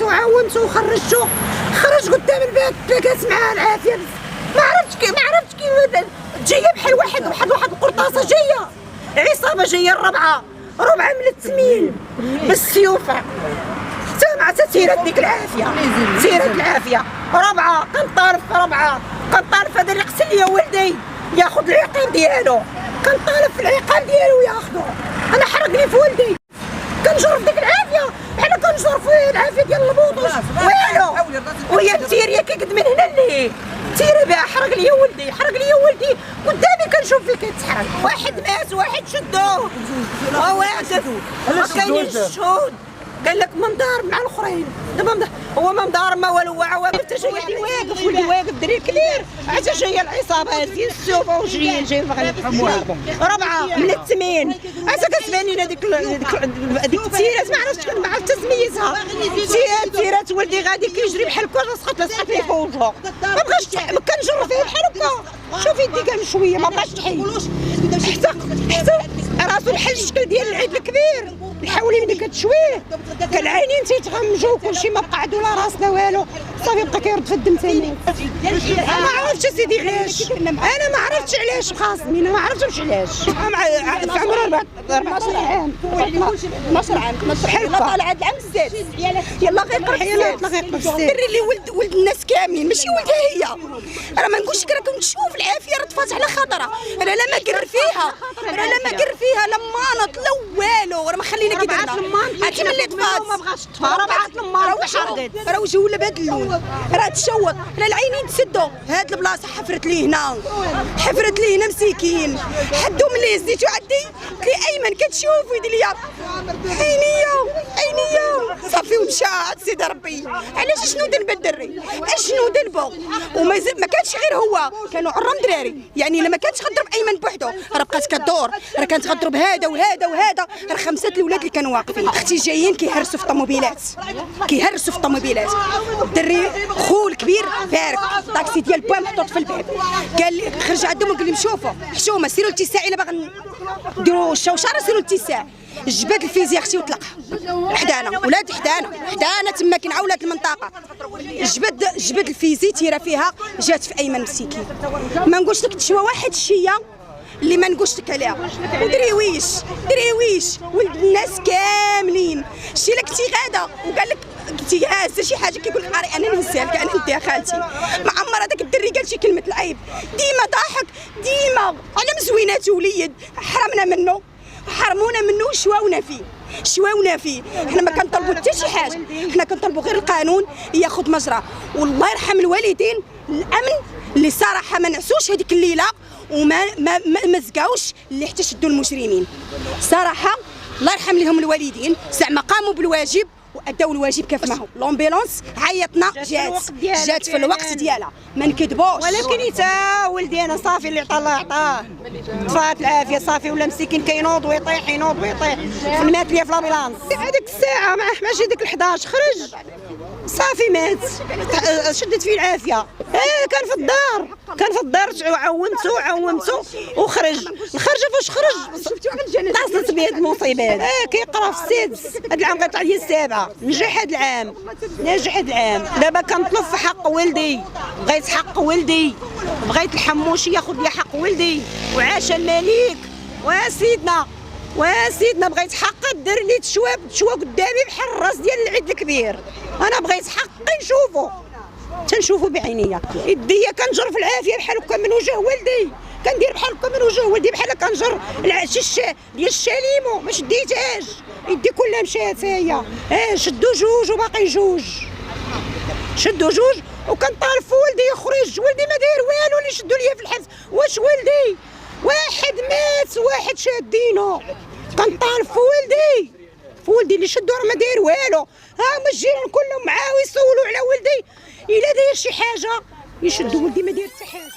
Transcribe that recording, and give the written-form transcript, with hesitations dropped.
عاونت وخرجته، خرج قدام البيت تلاقات معاه العافيه. ما عرفتش كيف جايه بحال واحد القرطاسه جايه، عصابه جايه ربعه من التميل بالسيوفه. سامعه تسيرت ديك العافيه، سيرت العافيه ربعه كنطالب هذا اللي قتل لي ولدي ياخذ العقاب ديالو، كنطالب في العقاب ديالو ياخذو. انا حرق لي في ولدي، كنجر في ديك العافيه بحال كنجر في العافيه ديال البوطوش والو. وهي التيريه كيقد من هنا اللي تيري بها حرق لي ولدي قدامي كنشوف فيه كيتحرق. واحد مات، واحد شدوه واقف ما كاينينش الشهود، قال لك منظار مع الاخرين. دابا هو ما مدار ما والو، واقف حتى جاي ولدي واقف دري كبير، حتى جايه العصابات ديال السوفه وجايين ربعه من التمين. حتى كتبان لنا ديك التيرات ما عرفتش سميتها، تيرات ولدي غادي كيجري بحال هكا سقط لي فوقه، ما بغاش كنجر فيه بحال هكا. شوفي يدي كان شويه ما بغاش تحي حتى راسو بحال الشكل ديال العيد الكبير. الحولي ملي كتشويه كالعينين تيتغمجوا كلشي، ما بقى عدو لا راسنا والو، صافي بقى كيرد في الدم تاني. ما عرفتش سيدي علاش، انا ما عرفتش علاش خاصني، انا ما عرفتش علاش. في عمر 14 عام 12 عام يلا طالع هاد العام السادس، يلا غيقرب السادس. الدري اللي ولد الناس كاملين ماشي ولدها هي. انا ما نقولش لك راه كنت نشوف العافيه راه طفات على خطره، انا لا ما قر فيها لا مانط لا والو، راه ما خلينا كي درنا. عرفتي ملي طفات ما بغاش تطفى، راه المانط حرقت، راه وجهو بهذا اللون، راه تشوط، راه العينين تسدوا. هاد البلاصه حفرت ليه هنا مسكين، حدو ملي هزيتو عندي قلت لي ايمن كتشوف ويدي ليا عينيا صافي ومشى عند سيدي ربي. علاش شنو ذنب الدري، اشنو ذنبه؟ وما كانش غير هو، كانوا عرام دراري. يعني لما كانتش غضرب ايمن بوحدو راه بقات كدور، راه كانت غضرب هذا وهذا راه 5 الاولاد اللي كانوا واقفين. اختي جايين كيهرسوا في الطوموبيلات، الدري خو الكبير فارق طاكسي ديال با محطوط في الباب، قال لي خرج عندهم وقال لهم شوفوا حشومه سيروا للاتساع الا باغي نديروا الشوشره، سيروا للاتساع. جبد الفيزياء اختي وطلقها حدانا، ولاد حدانا تما كاين ولاد المنطقه. جبد الفيزي تيرا فيها جات في ايمن مسكين. ما نقولش لك تشوى واحد الشيه اللي ما نقولش لك عليها، ودريويش ولد الناس كاملين. شتي لك كنتي غاده وقال لك كنتي هازه شي حاجه كيقول لك قاري انا نهزها لك، انا نديها خالتي. ما عمر هذاك الدري قال شي كلمه العيب، ديما ضاحك ديما على مزوينات وليد. حرمونا منه شواونا فيه. حنا ما كنطلبوا حتى شي حاجه، حنا كنطلبوا غير القانون ياخذ مجرى. والله يرحم الوالدين الامن اللي صراحه ما نعسوش هذيك الليله وما ما زقاوش اللي حتى شدوا المجرمين. صراحه الله يرحم لهم الوالدين، زعما قاموا بالواجب واداو الواجب كيف ما هو. لومبيلونس عيطنا جات في الوقت ديالها، ما نكذبوش. ولكن حتى ولدي انا صافي اللي عطاه الله عطاه، طفات العافيه صافي، ولا مسكين كينوض ويطيح في مات ليا في لابيلانس. هذيك الساعه ماشي ديك 11 خرج صافي مات، شدت فيه العافيه. كان في الدار عومته وخرج. فاش خرج شفتو على الجنازه اتصلت بهاد المصيبات. كيقرا في السادس، هاد العام غيطلع لي السابعه، نجح هاد العام. دابا كنطلب في حق ولدي، بغيت حق ولدي، بغيت الحموشي ياخذ لي حق ولدي، وعاش الملك. وسيدنا بغيت حق الدر اللي تشوى قدامي بحال الراس ديال العيد الكبير. انا بغيت حقي تنشوفو بعينيا. يديا كنجر في العافيه بحال هكا من وجه ولدي، كندير بحال هكا من وجه ولدي بحال كنجر العشيش ديال الشاليمو، ما شديتهاش، يدي كلها مشات هي. شدوا جوج وباقي جوج، وكنطالب في ولدي يخرج. ولدي ما داير والو اللي شدوا ليا في الحبس. واش ولدي واحد مات واحد شادينو، كنطالب في ولدي اللي شدوا راه ما داير والو. هما الجيران كلهم معاه ويسولوا على ولدي، الا داير شي حاجه يشدوا ولدي ما داير حتى حاجه.